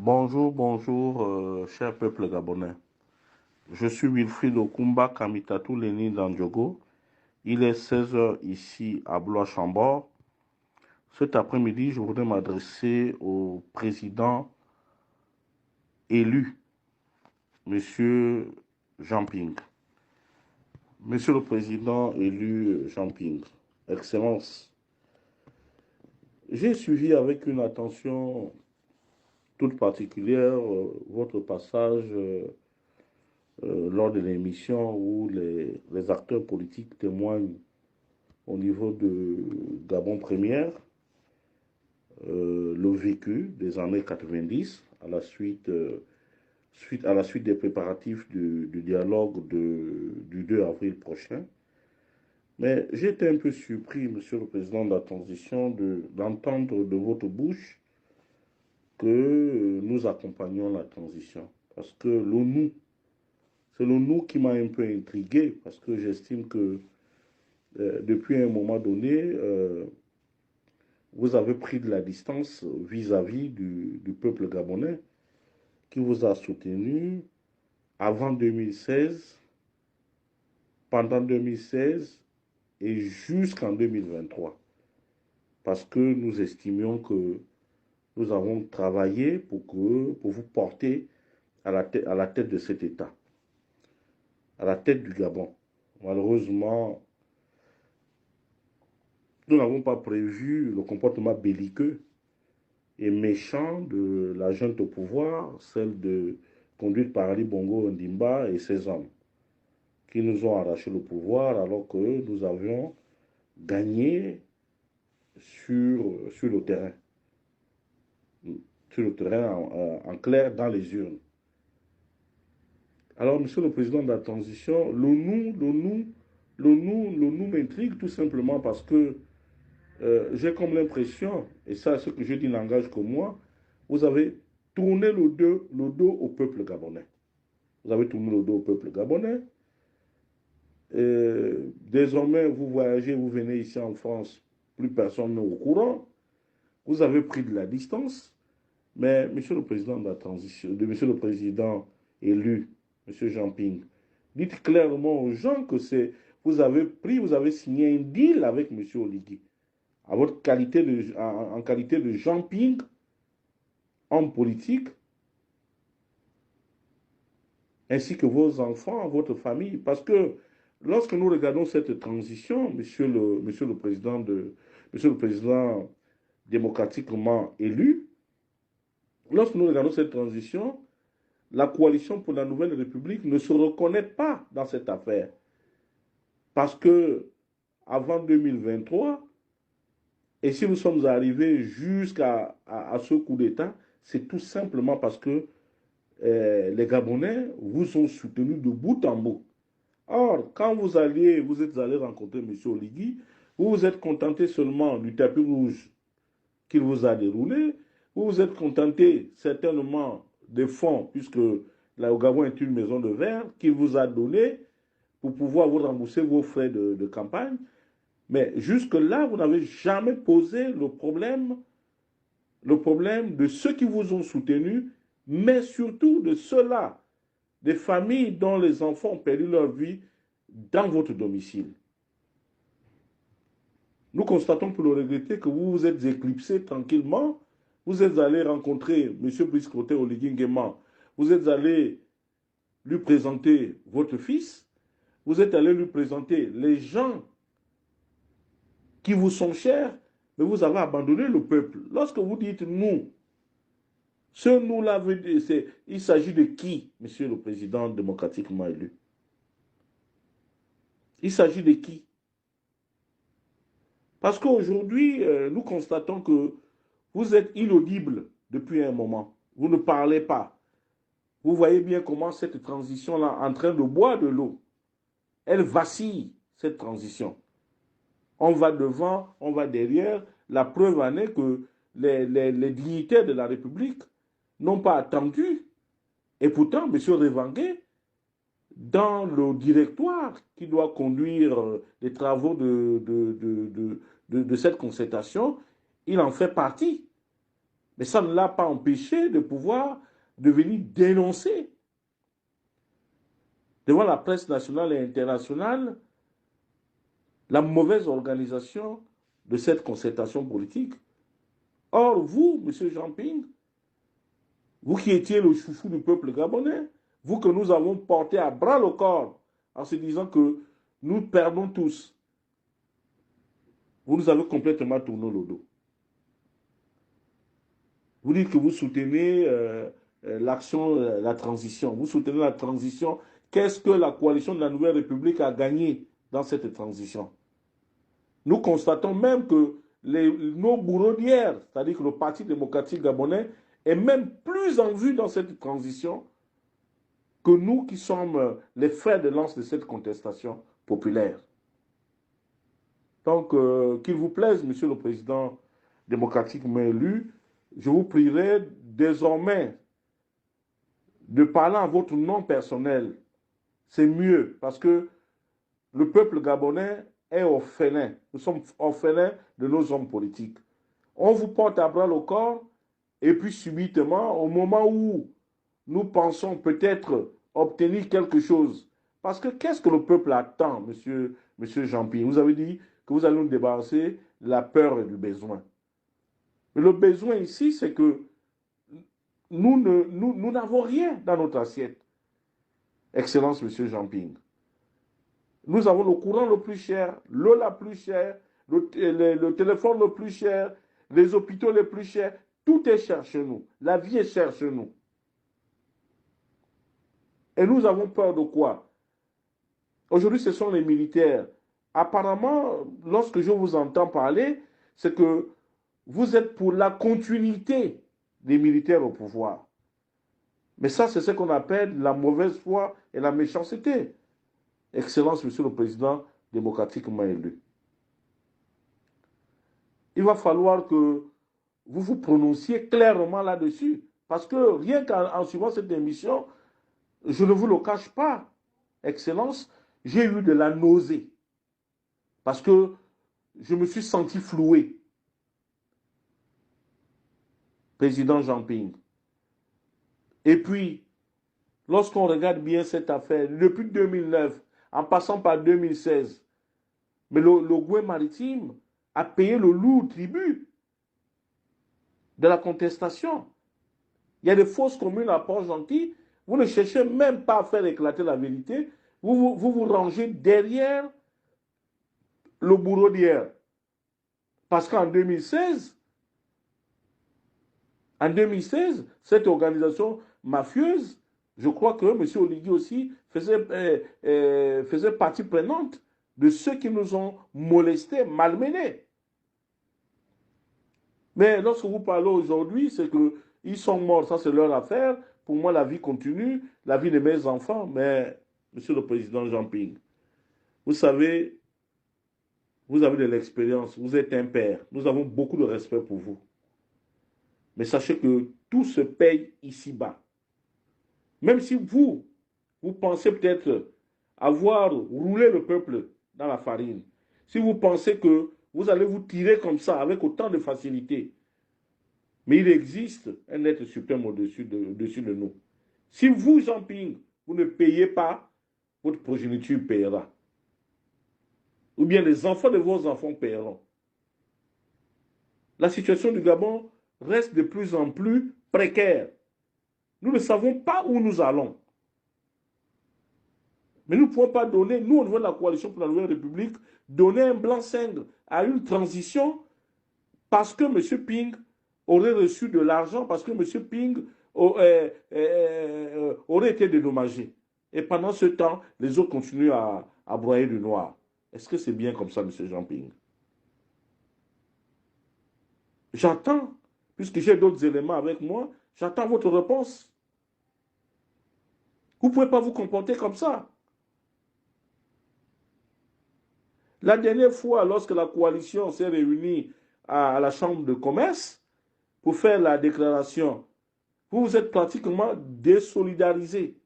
Bonjour, bonjour, cher peuple gabonais. Je suis Wilfried Okumba Kamitatou Leni Dandjogo. Il est 16 heures ici à Blois-Chambord. Cet après-midi, je voudrais m'adresser au président élu, Monsieur Jean Ping. Monsieur le président élu Jean Ping, Excellence, j'ai suivi avec une attention toute particulière votre passage lors de l'émission où les acteurs politiques témoignent au niveau de Gabon Première, le vécu des années 90 à la suite des préparatifs du dialogue du 2 avril prochain. Mais j'ai été un peu surpris, Monsieur le Président de la Transition, d'entendre de votre bouche que nous accompagnons la transition. Parce que l'ONU, c'est l'ONU qui m'a un peu intrigué, parce que j'estime que depuis un moment donné, vous avez pris de la distance vis-à-vis du peuple gabonais qui vous a soutenu avant 2016, pendant 2016 et jusqu'en 2023. Parce que nous estimions que nous avons travaillé pour vous porter à la tête de cet État, à la tête du Gabon. Malheureusement, nous n'avons pas prévu le comportement belliqueux et méchant de la junte au pouvoir, celle conduite par Ali Bongo Ondimba et ses hommes, qui nous ont arraché le pouvoir alors que nous avions gagné sur le terrain, en clair dans les urnes. Alors, Monsieur le Président de la Transition, l'ONU m'intrigue tout simplement parce que j'ai comme l'impression, et ça, ce que je dis n'engage que moi, vous avez tourné le dos au peuple gabonais. Vous avez tourné le dos au peuple gabonais. Désormais, vous voyagez, vous venez ici en France, plus personne n'est au courant. Vous avez pris de la distance. Mais Monsieur le Président de la Transition, Monsieur le Président élu, Monsieur Jean Ping, dites clairement aux gens que vous avez signé un deal avec Monsieur Oligui à votre qualité en qualité de Jean Ping, homme politique, ainsi que vos enfants, votre famille. Parce que lorsque nous regardons cette transition, monsieur le président démocratiquement élu, lorsque nous regardons cette transition, la coalition pour la nouvelle République ne se reconnaît pas dans cette affaire. Parce que avant 2023, et si nous sommes arrivés jusqu'à ce coup d'État, c'est tout simplement parce que les Gabonais vous ont soutenu de bout en bout. Or, quand vous êtes allé rencontrer M. Oligui, vous vous êtes contenté seulement du tapis rouge qu'il vous a déroulé, vous vous êtes contenté certainement des fonds, puisque là, au Gabon est une maison de verre, qu'il vous a donné pour pouvoir vous rembourser vos frais de campagne. Mais jusque-là, vous n'avez jamais posé le problème de ceux qui vous ont soutenu, mais surtout de ceux-là, des familles dont les enfants ont perdu leur vie dans votre domicile. Nous constatons pour le regretter que vous vous êtes éclipsé tranquillement. Vous êtes allé rencontrer M. Brice Clotaire Oligui Nguema. Vous êtes allé lui présenter votre fils. Vous êtes allé lui présenter les gens qui vous sont chers, mais vous avez abandonné le peuple. Lorsque vous dites nous, ce nous-là, il s'agit de qui, Monsieur le Président démocratiquement élu? Il s'agit de qui? Parce qu'aujourd'hui, nous constatons que vous êtes inaudible depuis un moment. Vous ne parlez pas. Vous voyez bien comment cette transition-là est en train de boire de l'eau. Elle vacille, cette transition. On va devant, on va derrière. La preuve en est que les dignitaires de la République n'ont pas attendu. Et pourtant, M. Revanguet, dans le directoire qui doit conduire les travaux de cette concertation, il en fait partie. Mais ça ne l'a pas empêché de pouvoir de venir dénoncer devant la presse nationale et internationale la mauvaise organisation de cette concertation politique. Or, vous, M. Jean-Ping, vous qui étiez le chouchou du peuple gabonais, vous que nous avons porté à bras le corps en se disant que nous perdons tous, vous nous avez complètement tourné le dos. Vous dites que vous soutenez l'action, la transition. Vous soutenez la transition. Qu'est-ce que la coalition de la Nouvelle République a gagné dans cette transition? Nous constatons même que nos bourreaux d'hier, c'est-à-dire que le Parti démocratique gabonais, est même plus en vue dans cette transition que nous qui sommes les fers de lance de cette contestation populaire. Donc, qu'il vous plaise, Monsieur le Président démocratiquement élu, je vous prierai désormais de parler en votre nom personnel. C'est mieux parce que le peuple gabonais est orphelin. Nous sommes orphelins de nos hommes politiques. On vous porte à bras le corps et puis subitement, au moment où nous pensons peut-être obtenir quelque chose, parce que qu'est-ce que le peuple attend, monsieur Jean-Pierre? Vous avez dit que vous allez nous débarrasser de la peur et du besoin. Mais le besoin ici, c'est que nous n'avons rien dans notre assiette. Excellence, monsieur Jean-Ping. Nous avons le courant le plus cher, l'eau la plus chère, le téléphone le plus cher, les hôpitaux les plus chers. Tout est cher chez nous. La vie est chère chez nous. Et nous avons peur de quoi? Aujourd'hui, ce sont les militaires. Apparemment, lorsque je vous entends parler, c'est que vous êtes pour la continuité des militaires au pouvoir. Mais ça, c'est ce qu'on appelle la mauvaise foi et la méchanceté. Excellence, Monsieur le Président démocratiquement élu. Il va falloir que vous vous prononciez clairement là-dessus. Parce que rien qu'en suivant cette émission, je ne vous le cache pas, Excellence, j'ai eu de la nausée. Parce que je me suis senti floué. Président Jean-Ping. Et puis, lorsqu'on regarde bien cette affaire, depuis 2009, en passant par 2016, mais le Goué maritime a payé le lourd tribut de la contestation. Il y a des fausses communes à Port-Gentil. Vous ne cherchez même pas à faire éclater la vérité. Vous rangez derrière le bourreau d'hier. Parce qu'en 2016, cette organisation mafieuse, je crois que M. Oligui aussi faisait partie prenante de ceux qui nous ont molestés, malmenés. Mais lorsque vous parlez aujourd'hui, c'est qu'ils sont morts, ça c'est leur affaire. Pour moi, la vie continue, la vie de mes enfants. Mais, Monsieur le Président Jean-Ping, vous savez, vous avez de l'expérience, vous êtes un père. Nous avons beaucoup de respect pour vous. Mais sachez que tout se paye ici-bas. Même si vous pensez peut-être avoir roulé le peuple dans la farine, si vous pensez que vous allez vous tirer comme ça avec autant de facilité, mais il existe un être suprême au-dessus de nous. Si vous, Jean-Ping, vous ne payez pas, votre progéniture payera. Ou bien les enfants de vos enfants paieront. La situation du Gabon reste de plus en plus précaire. Nous ne savons pas où nous allons. Mais nous ne pouvons pas donner, nous, au niveau de la coalition pour la Nouvelle République, donner un blanc-seing à une transition parce que M. Ping aurait reçu de l'argent, parce que M. Ping aurait été dédommagé. Et pendant ce temps, les autres continuent à broyer du noir. Est-ce que c'est bien comme ça, M. Jean Ping? J'attends, puisque j'ai d'autres éléments avec moi, j'attends votre réponse. Vous ne pouvez pas vous comporter comme ça. La dernière fois, lorsque la coalition s'est réunie à la Chambre de commerce pour faire la déclaration, vous vous êtes pratiquement désolidarisé.